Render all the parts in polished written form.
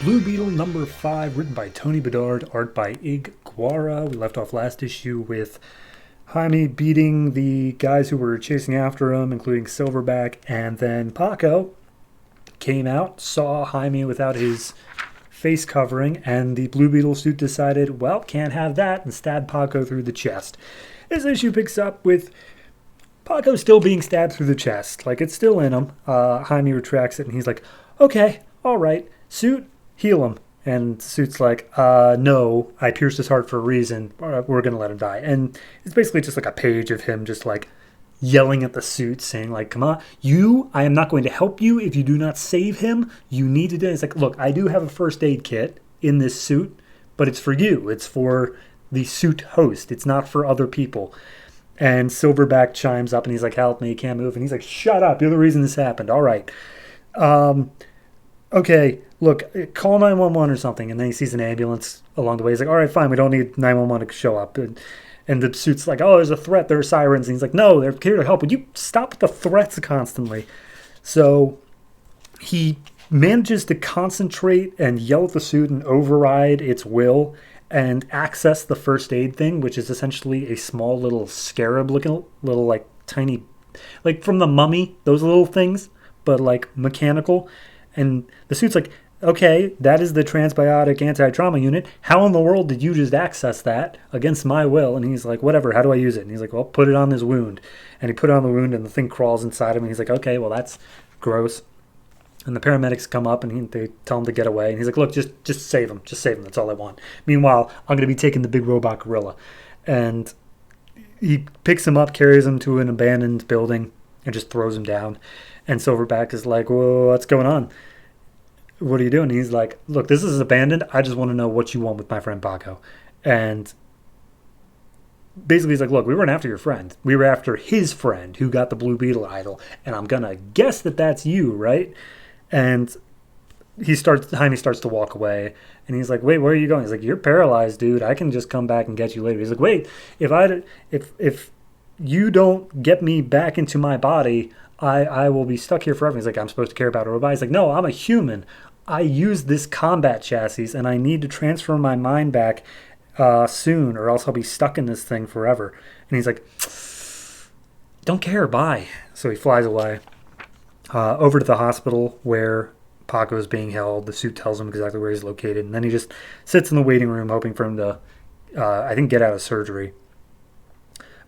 Blue Beetle number 5, written by Tony Bedard, art by Ig Guara. We left off last issue with Jaime beating the guys who were chasing after him, including Silverback, and then Paco came out, saw Jaime without his face covering, and the Blue Beetle suit decided, well, can't have that, and stabbed Paco through the chest. This issue picks up with Paco still being stabbed through the chest. Like, it's still in him. Jaime retracts it, and he's like, okay, all right, suit, heal him. And Suit's like, no, I pierced his heart for a reason. We're going to let him die. And it's basically just like a page of him just like yelling at the Suit, saying like, come on, I am not going to help you if you do not save him. You need to do it. It's like, look, I do have a first aid kit in this suit, but it's for you. It's for the suit host. It's not for other people. And Silverback chimes up and he's like, help me, can't move. And he's like, shut up, you're the reason this happened. All right. Okay, look, call 911 or something. And then he sees an ambulance along the way. He's like, all right, fine, we don't need 911 to show up. And the Suit's like, oh, there's a threat, there are sirens. And he's like, no, they're here to help. Would you stop with the threats constantly? So he manages to concentrate and yell at the Suit and override its will and access the first aid thing, which is essentially a small little scarab-looking little, like, tiny, like from the Mummy, those little things, but like mechanical. And the Suit's like, okay, that is the transbiotic anti-trauma unit. How in the world did you just access that against my will? And he's like, whatever, how do I use it? And he's like, well, put it on this wound. And he put it on the wound and the thing crawls inside him. And he's like, okay, well, that's gross. And the paramedics come up and they tell him to get away. And he's like, look, just save him. Just save him. That's all I want. Meanwhile, I'm going to be taking the big robot gorilla. And he picks him up, carries him to an abandoned building, and just throws him down. And Silverback is like, whoa, what's going on? What are you doing? And he's like, look, this is abandoned. I just want to know what you want with my friend Paco. And basically he's like, look, we weren't after your friend. We were after his friend who got the Blue Beetle idol. And I'm going to guess that that's you, right? And Jaime starts to walk away. And he's like, wait, where are you going? He's like, you're paralyzed, dude. I can just come back and get you later. He's like, wait, if you don't get me back into my body, I will be stuck here forever. He's like, I'm supposed to care about a robot. He's like, no, I'm a human. I use this combat chassis, and I need to transfer my mind back soon, or else I'll be stuck in this thing forever. And he's like, don't care, bye. So he flies away over to the hospital where Paco is being held. The Suit tells him exactly where he's located, and then he just sits in the waiting room hoping for him to, I think, get out of surgery.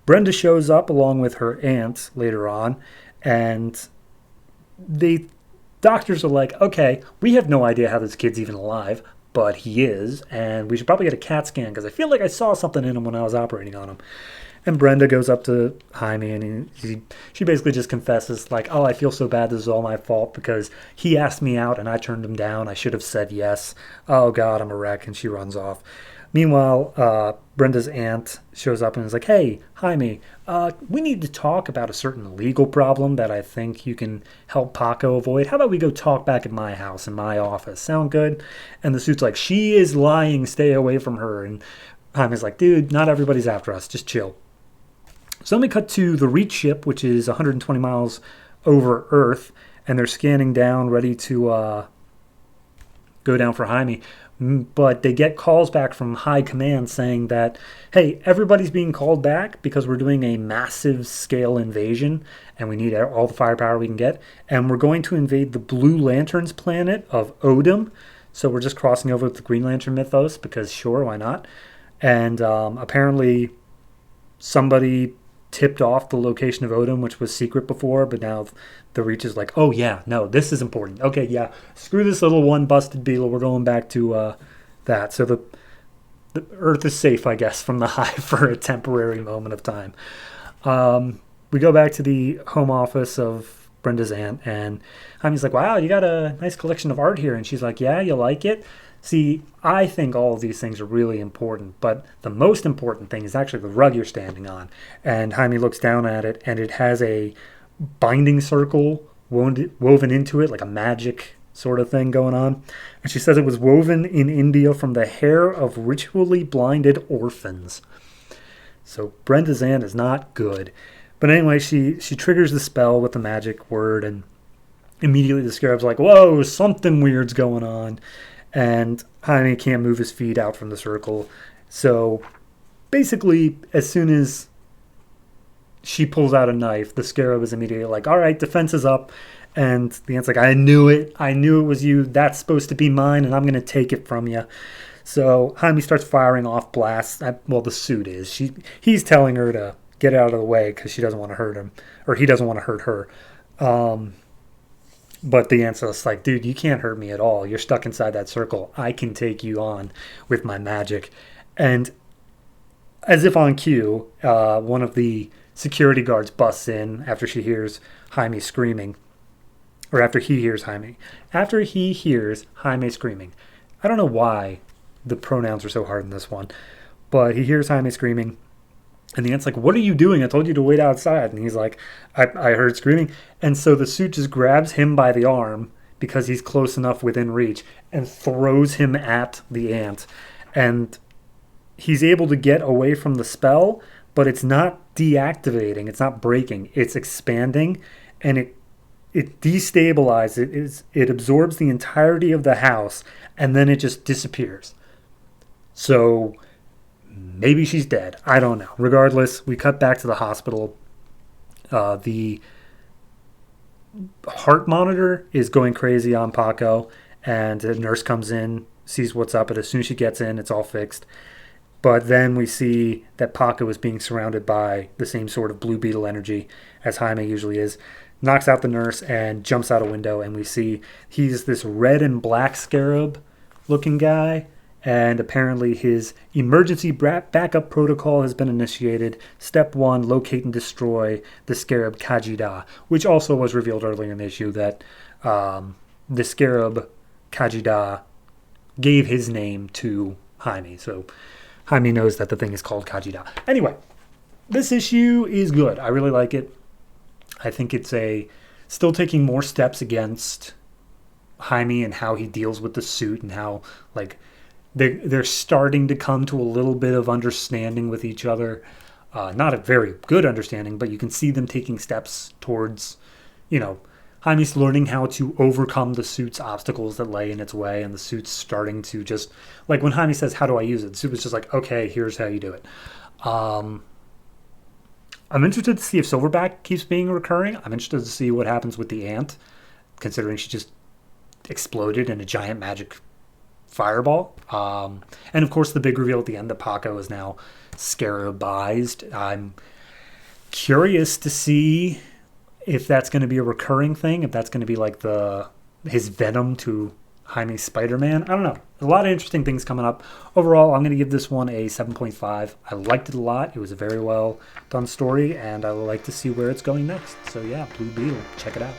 Brenda shows up along with her aunt later on, and the doctors are like, okay, we have no idea how this kid's even alive, but he is, and we should probably get a CAT scan because I feel like I saw something in him when I was operating on him. And Brenda goes up to Jaime, and she basically just confesses, like, oh, I feel so bad, this is all my fault because he asked me out and I turned him down. I should have said yes. Oh, God, I'm a wreck, and she runs off. Meanwhile, Brenda's aunt shows up and is like, hey, Jaime, we need to talk about a certain legal problem that I think you can help Paco avoid. How about we go talk back at my house, in my office? Sound good? And the Suit's like, she is lying, stay away from her. And Jaime's like, dude, not everybody's after us, just chill. So then we cut to the Reach ship, which is 120 miles over Earth, and they're scanning down, ready to go down for Jaime. But they get calls back from high command saying that, hey, everybody's being called back because we're doing a massive scale invasion and we need all the firepower we can get. And we're going to invade the Blue Lanterns planet of Odin. So we're just crossing over with the Green Lantern mythos because sure, why not? And apparently somebody tipped off the location of Odin, which was secret before, but now the Reach is like, oh yeah, no, this is important. Okay, yeah, screw this little one busted Beetle. We're going back to that. So the Earth is safe, I guess, from the hive for a temporary moment of time. We go back to the home office of Brenda's aunt, and Jaime's like, wow, you got a nice collection of art here. And she's like, yeah, you like it? See, I think all of these things are really important, but the most important thing is actually the rug you're standing on. And Jaime looks down at it, and it has a binding circle woven into it, like a magic sort of thing going on. And she says it was woven in India from the hair of ritually blinded orphans. So Brenda's aunt is not good. But anyway, she triggers the spell with the magic word, and immediately the scarab's like, whoa, something weird's going on. and Jaime can't move his feet out from the circle. So basically, as soon as she pulls out a knife, the Scarab is immediately like, all right, defense is up. And the ant's like, I knew it. I knew it was you. That's supposed to be mine, and I'm going to take it from you. So Jaime starts firing off blasts. Well, the suit is. He's telling her to get out of the way because she doesn't want to hurt him, or he doesn't want to hurt her. But the ant's just like, dude, you can't hurt me at all. You're stuck inside that circle. I can take you on with my magic. And as if on cue, one of the security guards busts in after she hears Jaime screaming. Or after he hears Jaime. After he hears Jaime screaming. I don't know why the pronouns are so hard in this one. But he hears Jaime screaming. And the ant's like, what are you doing? I told you to wait outside. And he's like, I heard screaming. And so the suit just grabs him by the arm because he's close enough within reach and throws him at the ant. And he's able to get away from the spell, but it's not deactivating. It's not breaking. It's expanding. And it destabilizes. It absorbs the entirety of the house. And then it just disappears. So maybe she's dead. I don't know. Regardless, we cut back to the hospital. The heart monitor is going crazy on Paco, and the nurse comes in, sees what's up, and as soon as she gets in, it's all fixed. But then we see that Paco is being surrounded by the same sort of blue beetle energy as Jaime usually is. Knocks out the nurse and jumps out a window, and we see he's this red and black scarab looking guy. And apparently his emergency backup protocol has been initiated. Step 1, locate and destroy the Scarab Kajida, which also was revealed earlier in the issue that the Scarab Kajida gave his name to Jaime. So Jaime knows that the thing is called Kajida. Anyway, this issue is good. I really like it. I think it's still taking more steps against Jaime and how he deals with the suit and how, like, they're starting to come to a little bit of understanding with each other. Not a very good understanding, but you can see them taking steps towards, Jaime's learning how to overcome the suit's obstacles that lay in its way, and the suit's starting to just, like when Jaime says, how do I use it? The suit was just like, okay, here's how you do it. I'm interested to see if Silverback keeps being recurring. I'm interested to see what happens with the ant, considering she just exploded in a giant magic fireball. And of course the big reveal at the end that Paco is now scarabized. I'm curious to see if that's going to be a recurring thing, if that's going to be like his venom to Jaime's Spider-Man. I don't know. A lot of interesting things coming up. Overall, I'm going to give this one a 7.5. I liked it a lot. It was a very well done story, and I would like to see where it's going next. So yeah, Blue Beetle. Check it out.